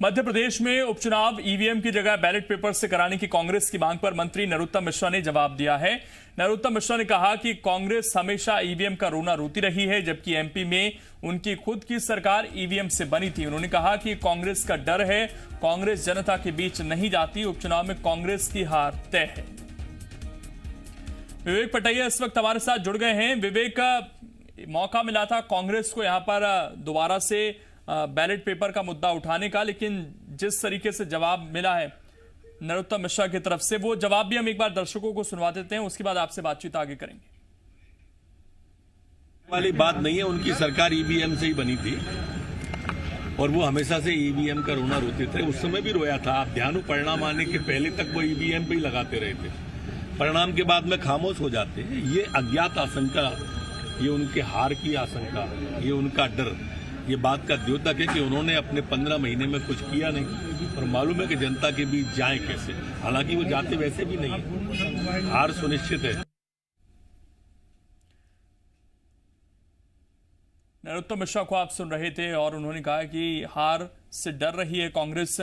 मध्य प्रदेश में उपचुनाव ईवीएम की जगह बैलेट पेपर से कराने की कांग्रेस की मांग पर मंत्री नरोत्तम मिश्रा ने जवाब दिया है। नरोत्तम मिश्रा ने कहा कि कांग्रेस हमेशा ईवीएम का रोना रोती रही है, जबकि एमपी में उनकी खुद की सरकार ईवीएम से बनी थी। उन्होंने कहा कि कांग्रेस का डर है, कांग्रेस जनता के बीच नहीं जाती, उपचुनाव में कांग्रेस की हार तय है। विवेक पटैया इस वक्त हमारे साथ जुड़ गए हैं। विवेक, मौका मिला था कांग्रेस को यहां पर दोबारा से बैलेट पेपर का मुद्दा उठाने का, लेकिन जिस तरीके से जवाब मिला है नरोत्तम मिश्रा की तरफ से, वो जवाब भी हम एक बार दर्शकों को सुनवा देते हैं, उसके बाद आपसे बातचीत आगे करेंगे। वाली बात नहीं है, उनकी सरकार ईवीएम से ही बनी थी और वो हमेशा से ईवीएम का रोना रोते थे। उस समय भी रोया था। आप ध्यान, परिणाम आने के पहले तक वो ईवीएम पे ही लगाते रहे थे, परिणाम के बाद में खामोश हो जाते हैं। ये अज्ञात आशंका, ये उनके हार की आशंका, ये उनका डर, ये बात का द्योतक है कि उन्होंने अपने 15 महीने में कुछ किया नहीं और मालूम है कि जनता के बीच जाए कैसे। हालांकि वो जाते वैसे भी नहीं है, हार सुनिश्चित है। नरोत्तम मिश्रा को आप सुन रहे थे और उन्होंने कहा कि हार से डर रही है कांग्रेस।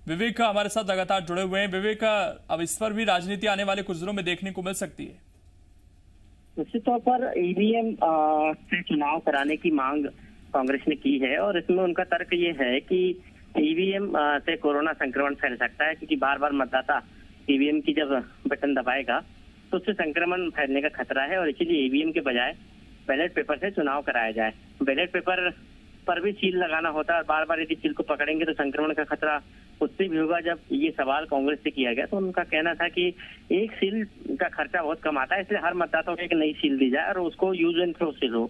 विवेक हमारे साथ लगातार जुड़े हुए हैं। विवेक, अब इस पर भी राजनीति आने वाले कुछ दिनों में देखने को मिल सकती है। निश्चित तौर पर ईवीएम से चुनाव कराने की मांग कांग्रेस ने की है और इसमें उनका तर्क ये है कि ईवीएम से कोरोना संक्रमण फैल सकता है, क्योंकि बार बार मतदाता ईवीएम की जब बटन दबाएगा तो उससे संक्रमण फैलने का खतरा है और इसीलिए ईवीएम के बजाय बैलेट पेपर से चुनाव कराया जाए। बैलेट पेपर पर भी सील लगाना होता है और बार बार यदि सील को पकड़ेंगे तो संक्रमण का खतरा उससे भी होगा। जब ये सवाल कांग्रेस से किया गया तो उनका कहना था कि एक सील का खर्चा बहुत कम आता है, इसलिए हर मतदाता को एक नई सील दी जाए और उसको यूज एंड थ्रो सील हो,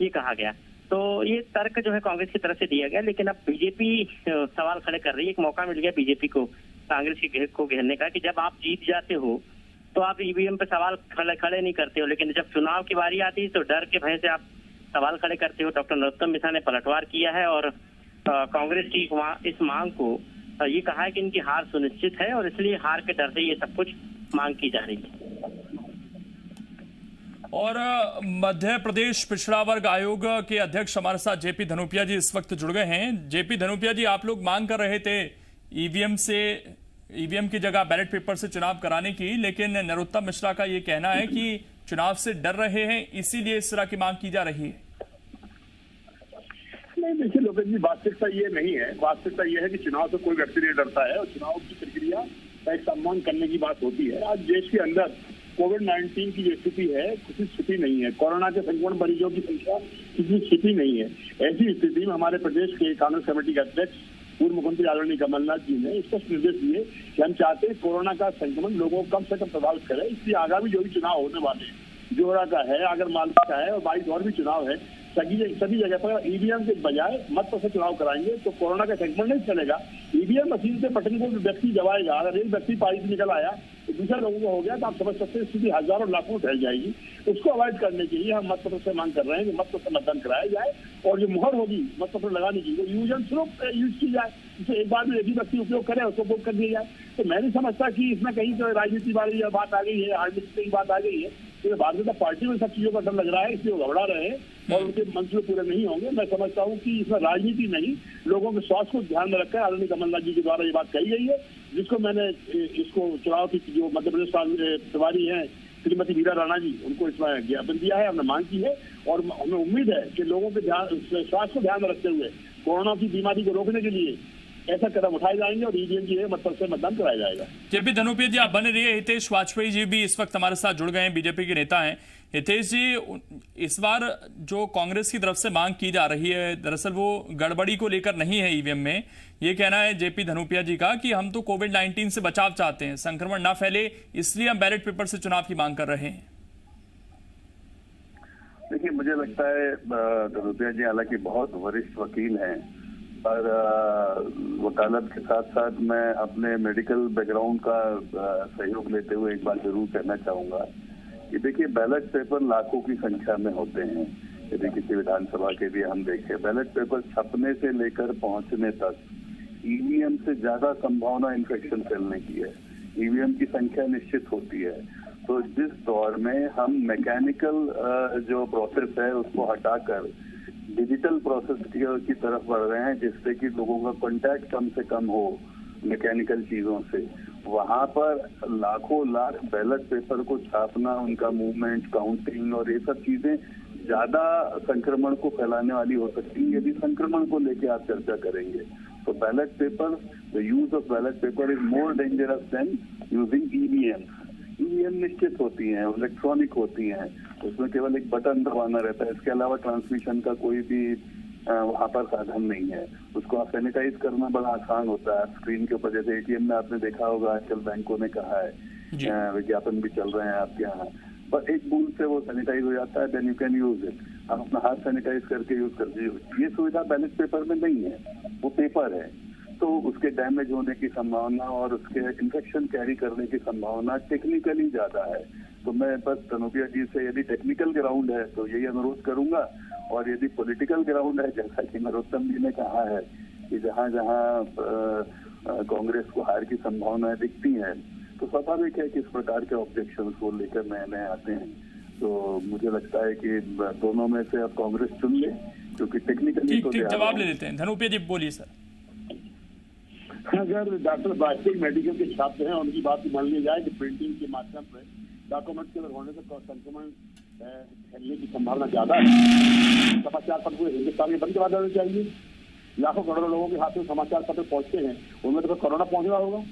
ये कहा गया। तो ये तर्क जो है कांग्रेस की तरफ से दिया गया, लेकिन अब बीजेपी सवाल खड़े कर रही है। एक मौका मिल गया बीजेपी को कांग्रेस को घेरने का कि जब आप जीत जाते हो तो आप ईवीएम पे सवाल खड़े नहीं करते हो, लेकिन जब चुनाव की बारी आती है तो डर के भय से आप सवाल खड़े करते हो। डॉक्टर नरोत्तम मिश्रा ने पलटवार किया है और कांग्रेस की इस मांग को ये कहा है कि इनकी हार सुनिश्चित है और इसलिए हार के डर से ये सब कुछ मांग की जा रही है। और मध्य प्रदेश पिछड़ा वर्ग आयोग के अध्यक्ष हमारे साथ जेपी धनोपिया जी इस वक्त जुड़ गए हैं। जेपी धनोपिया जी, आप लोग मांग कर रहे थे ईवीएम की जगह बैलेट पेपर से चुनाव कराने की, लेकिन नरोत्तम मिश्रा का ये कहना है कि चुनाव से डर रहे हैं, इसीलिए इस तरह की मांग की जा रही है। नहीं, देखिए लोकेश जी, वास्तविकता ये नहीं है। वास्तविकता ये है कि चुनाव से कोई व्यक्ति नहीं डरता है और चुनाव की प्रक्रिया का एक सम्मान करने की बात होती है। आज देश के अंदर कोविड-19 की जो स्थिति है, किसी स्थिति नहीं है। कोरोना के संक्रमण मरीजों की संख्या किसी स्थिति नहीं है। ऐसी स्थिति में हमारे प्रदेश के कांग्रेस कमेटी के अध्यक्ष पूर्व मुख्यमंत्री आदरणीय कमलनाथ जी ने स्पष्ट निर्देश दिए कि हम चाहते हैं कोरोना का संक्रमण लोगों को कम से कम प्रभावित करे। इसलिए आगामी जो भी चुनाव होने वाले, जोहरा का है, आगरमालवा का है और 22 और भी चुनाव है, सभी जगह पर ईवीएम के बजाय मत से चुनाव कराएंगे तो कोरोना का संक्रमण नहीं चलेगा। ईवीएम मशीन से बटन को व्यक्ति दबाएगा, अगर एक व्यक्ति पारी से निकल आया तो दूसरे लोगों को हो गया तो आप समझ सकते हैं स्थिति हजारों लाखों फैल जाएगी। उसको अवॉइड करने के लिए हम मतपत्र से मांग कर रहे हैं कि मतपत्र से मतदान कराया जाए और जो मुहर होगी मतपत्र लगाने की वो यूज एंड थ्रो यूज की जाए, जिसे एक बार में एक ही व्यक्ति उपयोग करे उसको उपयोग कर दिया जाए। तो मैं नहीं समझता कि इसमें कहीं तो राजनीति वाली बात आ गई है, हार्डनेस की बात आ गई है। तो भारतीय जनता पार्टी में सब चीजों का डर लग रहा है, इसलिए वो घबरा रहे हैं और उनके मंसूबे पूरे नहीं होंगे। मैं समझता हूँ कि इसमें राजनीति नहीं, लोगों के स्वास्थ्य को ध्यान में रखकर आदरणीय कमलनाथ जी के द्वारा ये बात कही गई है, जिसको मैंने इसको चुनाव की जो मध्य प्रदेश प्रभारी हैं श्रीमती वीरा राणा जी, उनको इसमें ज्ञापन दिया है, हमने मांग की है और हमें उम्मीद है कि लोगों के स्वास्थ्य को ध्यान में रखते हुए कोरोना की बीमारी को रोकने के लिए ऐसा कदम उठाए जाएंगे और ईवीएम की मतलब से मतदान कराया जाएगा। जेपी धनोपिया जी, आप बने रहिए। हितेश वाजपेयी जी भी इस वक्त हमारे साथ जुड़ गए हैं, बीजेपी के नेता हैं। हितेश जी, इस बार जो कांग्रेस की तरफ से मांग की जा रही है, दरअसल वो गड़बड़ी को लेकर नहीं है ईवीएम में। ये कहना है जेपी धनोपिया जी का कि हम तो कोविड-19 से बचाव चाहते हैं, संक्रमण ना फैले, इसलिए हम बैलेट पेपर से चुनाव की मांग कर रहे हैं। देखिए, मुझे लगता है धनोपिया जी हालांकि बहुत वरिष्ठ वकील हैं और वकालत के साथ साथ मैं अपने मेडिकल बैकग्राउंड का सहयोग लेते हुए एक बात जरूर कहना चाहूंगा कि देखिए, बैलेट पेपर लाखों की संख्या में होते हैं। यदि किसी विधानसभा के लिए हम देखें, बैलेट पेपर छपने से लेकर पहुंचने तक ईवीएम से ज्यादा संभावना इन्फेक्शन फैलने की है। ईवीएम की संख्या निश्चित होती है। तो जिस दौर में हम मैकेनिकल जो प्रोसेस है उसको हटाकर डिजिटल प्रोसेस की तरफ बढ़ रहे हैं, जिससे कि लोगों का कांटेक्ट कम से कम हो मैकेनिकल चीजों से। वहां पर लाखों लाख बैलेट पेपर को छापना, उनका मूवमेंट, काउंटिंग और ये सब चीजें ज्यादा संक्रमण को फैलाने वाली हो सकती है। यदि संक्रमण को लेकर आप चर्चा करेंगे तो ballot paper, the use of ballot paper is more dangerous than using EVM. EVM निश्चित होती हैं, इलेक्ट्रॉनिक होती हैं, उसमें केवल एक बटन दबाना रहता है, इसके अलावा ट्रांसमिशन का कोई भी वहां पर साधन नहीं है। उसको आप सैनिटाइज करना बड़ा आसान होता है स्क्रीन के ऊपर। जैसे एटीएम में आपने देखा होगा, आजकल बैंकों ने कहा है, विज्ञापन भी चल रहे हैं आपके यहाँ, पर एक बूंद से वो सैनिटाइज हो जाता है, then you can use it. आप अपना हाथ सैनिटाइज करके यूज कर दीजिए। ये सुविधा बैलेट पेपर में नहीं है, वो पेपर है, तो उसके डैमेज होने की संभावना और उसके इन्फेक्शन कैरी करने की संभावना टेक्निकली ज्यादा है। तो मैं बस धनोपिया जी से, यदि टेक्निकल ग्राउंड है तो यही अनुरोध करूंगा, और यदि पॉलिटिकल ग्राउंड है, जैसा कि नरोत्तम जी ने कहा है कि जहां जहां कांग्रेस को हार की संभावनाएं दिखती हैं, तो स्वाभाविक है कि इस प्रकार के ऑब्जेक्शन को लेकर नए नए आते हैं। तो मुझे लगता है कि दोनों में से अब कांग्रेस चुन ले, क्योंकि टेक्निकली ठीक जवाब ले लेते हैं। धनोपिया जी बोलिए सर। अगर डॉक्टर वाजपेयी मेडिकल के छात्र हैं, उनकी बात मान ली जाए कि प्रिंटिंग के माध्यम से डॉक्यूमेंट के होने से संक्रमण फैलने की संभावना ज्यादा है। समाचार पत्र पूरे हिंदुस्तान में बंद करवा देना चाहिए। लाखों करोड़ों लोगों के हाथ में समाचार पत्र पहुंचते हैं, उनमें तो कोरोना पहुंच रहा होगा।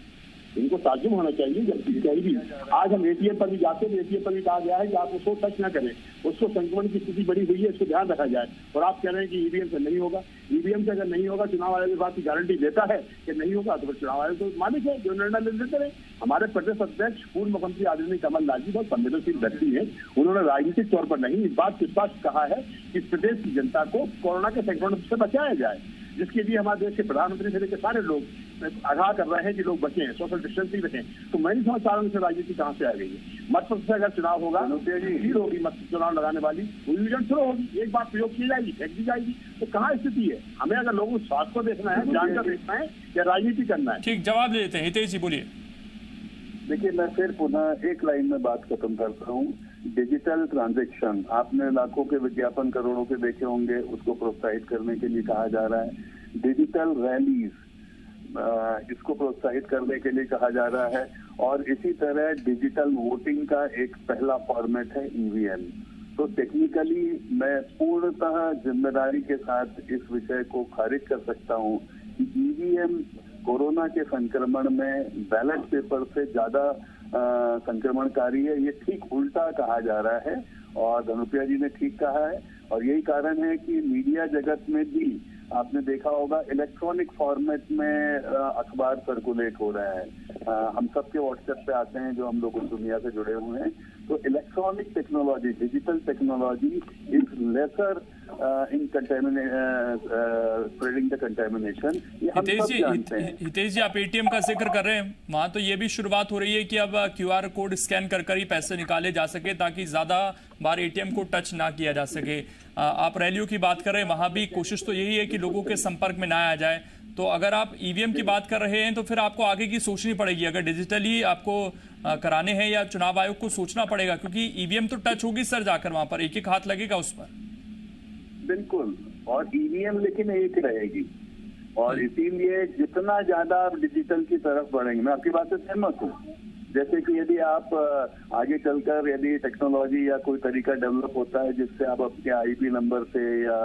इनको ताज्जुब होना चाहिए। जब कहीं भी आज हम एटीएम पर भी जाते हैं, एटीएम पर भी कहा गया है कि आप उसको टच ना करें, उसको संक्रमण की स्थिति बड़ी हुई है, इसको ध्यान रखा जाए। और आप कह रहे हैं कि ईवीएम से नहीं होगा। ईवीएम से अगर नहीं होगा, चुनाव आयोग इस बात की गारंटी देता है कि नहीं होगा, तो फिर चुनाव आयोग तो मालिक है, जो निर्णय लेते रहे। हमारे प्रदेश अध्यक्ष पूर्व मुख्यमंत्री आदरणीय कमलनाथ जी बहुत संवेदनशील व्यक्ति है। उन्होंने राजनीतिक तौर पर नहीं, इस बात के स्पष्ट कहा है कि प्रदेश की जनता को कोरोना के संक्रमण से बचाया जाए, जिसके लिए हमारे देश के प्रधानमंत्री से लेकर सारे लोग आगाह कर रहे हैं कि लोग बचें, सोशल डिस्टेंसिंग रखें। तो मैं नहीं समझ पा रहा हूँ राजनीति कहाँ से आ गई है। मत से अगर चुनाव होगा, भीड़ होगी, मत चुनाव लगाने वाली, विजन शुरू होगी, एक बार प्रयोग की जाएगी, फेंक दी जाएगी, तो कहाँ स्थिति है? हमें अगर लोगों को स्वास्थ्य को देखना है, जानकर देखना है, या राजनीति करना है? ठीक जवाब ले लेते हैं। हितेश जी बोलिए। देखिए, मैं फिर पुनः एक लाइन में बात खत्म करता हूँ। डिजिटल ट्रांजैक्शन, आपने लाखों के विज्ञापन करोड़ों के देखे होंगे, उसको प्रोत्साहित करने के लिए कहा जा रहा है। डिजिटल रैलीज, इसको प्रोत्साहित करने के लिए कहा जा रहा है। और इसी तरह डिजिटल वोटिंग का एक पहला फॉर्मेट है ईवीएम। तो टेक्निकली मैं पूर्णतः जिम्मेदारी के साथ इस विषय को खारिज कर सकता हूँ कि ईवीएम कोरोना के संक्रमण में बैलेट पेपर से ज्यादा संक्रमणकारी है। ये ठीक उल्टा कहा जा रहा है, और धनुपिया जी ने ठीक कहा है। और यही कारण है कि मीडिया जगत में भी आपने देखा होगा, इलेक्ट्रॉनिक फॉर्मेट में अखबार सर्कुलेट हो रहे हैं। हम सबके व्हाट्सएप पे आते हैं जो हम लोग उस दुनिया से जुड़े हुए हैं। तो electronic technology, digital technology is lesser in spreading the contamination. Hitesh ji, आप एटीएम का जिक्र कर रहे हैं, वहां तो ये भी शुरुआत हो रही है कि अब क्यूआर कोड स्कैन कर ही पैसे निकाले जा सके, ताकि ज्यादा बार एटीएम को टच ना किया जा सके। आप रैलियों की बात कर रहे हैं, वहां भी कोशिश तो यही है कि लोगों के संपर्क में ना आ जाए। तो अगर आप ईवीएम की बात कर रहे हैं, तो फिर आपको आगे की सोचनी पड़ेगी। अगर डिजिटली आपको कराने हैं, या चुनाव आयोग को सोचना पड़ेगा, क्योंकि ईवीएम तो टच होगी सर, जाकर वहां पर एक एक हाथ लगेगा उस पर। बिल्कुल, और ईवीएम लेकिन एक रहेगी। और इसीलिए जितना ज्यादा आप डिजिटल की तरफ बढ़ेंगे, मैं आपकी बात से सहमत हूँ। जैसे कि यदि आप आगे चलकर यदि टेक्नोलॉजी या कोई तरीका डेवलप होता है जिससे आप अपने आईपी नंबर से या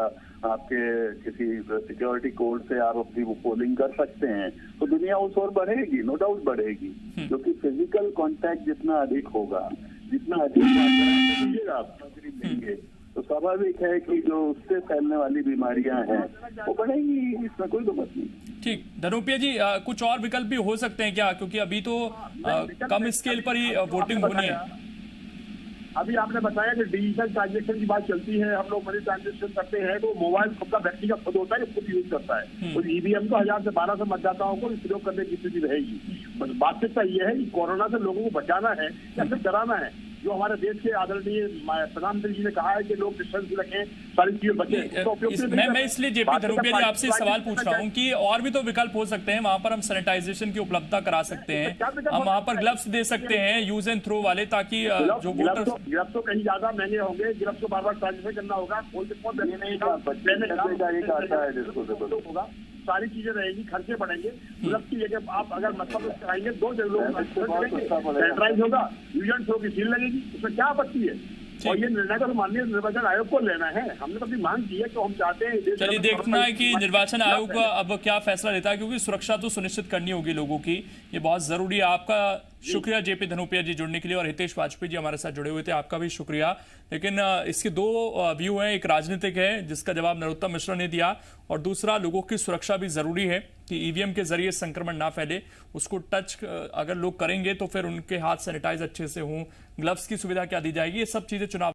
आपके किसी सिक्योरिटी कोड से आप अपनी पोलिंग कर सकते हैं, तो दुनिया उस ओर बढ़ेगी, नो डाउट बढ़ेगी। क्योंकि फिजिकल कांटेक्ट जितना अधिक होगा, जितना अधिक आप लेंगे, तो स्वाभाविक है कि जो उससे फैलने वाली बीमारियां हैं वो बढ़ेंगी, इसमें कोई दुमत नहीं। ठीक, धनुपिया जी, कुछ और विकल्प भी हो सकते हैं क्या? क्योंकि अभी तो कम स्केल पर ही वोटिंग होनी है। अभी आपने बताया कि डिजिटल ट्रांजेक्शन की बात चलती है, हम लोग मनी ट्रांजेक्शन करते हैं तो मोबाइल सबका व्यक्ति का खुद होता है, खुद यूज करता है। तो ईवीएम को 1000 से 1200 मतदाताओं को प्रयोग करने की स्थिति रहेगी। बस वास्तविकता यह है कि कोरोना से लोगों को बचाना है या फिर डराना है, जो हमारे देश के आदरणीय प्रधानमंत्री जी ने कहा है कि लोग डिस्टेंस रखें, सारी चीजें बचें। मैं इसलिए जेपी धनोपिया जी आपसे सवाल पूछ रहा हूं कि और भी तो विकल्प हो सकते हैं, वहां पर हम सैनिटाइजेशन की उपलब्धता करा सकते हैं, हम वहां पर ग्लव्स दे सकते हैं यूज एंड थ्रो वाले, ताकि जो वोटर्स ग्लव्स तो कहीं ज्यादा महंगे होंगे, ग्लव्स को बार बार ट्रांसफर करना होगा, होगा, सारी चीजें रहेगी, खर्चे बढ़ेंगे। ग्लव्स की जगह आप अगर मतलब कराएंगे 2 जगह सैनिटाइज होगा, यूज एंड थ्रो की सील लगेगी, उसमें क्या आपत्ति है? और ये निर्णय तो माननीय निर्वाचन आयोग को लेना है। हमने तो अपनी मांग की है, तो हम चाहते हैं। चलिए देखना है कि निर्वाचन आयोग अब क्या फैसला लेता है, क्योंकि सुरक्षा तो सुनिश्चित करनी होगी लोगों की, ये बहुत जरूरी है। आपका शुक्रिया जेपी धनोपिया जी जुड़ने के लिए, और हितेश वाजपेयी जी हमारे साथ जुड़े हुए थे, आपका भी शुक्रिया। लेकिन इसके 2 व्यू हैं, एक राजनीतिक है जिसका जवाब नरोत्तम मिश्रा ने दिया, और दूसरा लोगों की सुरक्षा भी जरूरी है कि ईवीएम के जरिए संक्रमण ना फैले, उसको टच अगर लोग करेंगे तो फिर उनके हाथ सैनिटाइज अच्छे से हों, ग्लव्स की सुविधा क्या दी जाएगी, ये सब चीजें चुनाव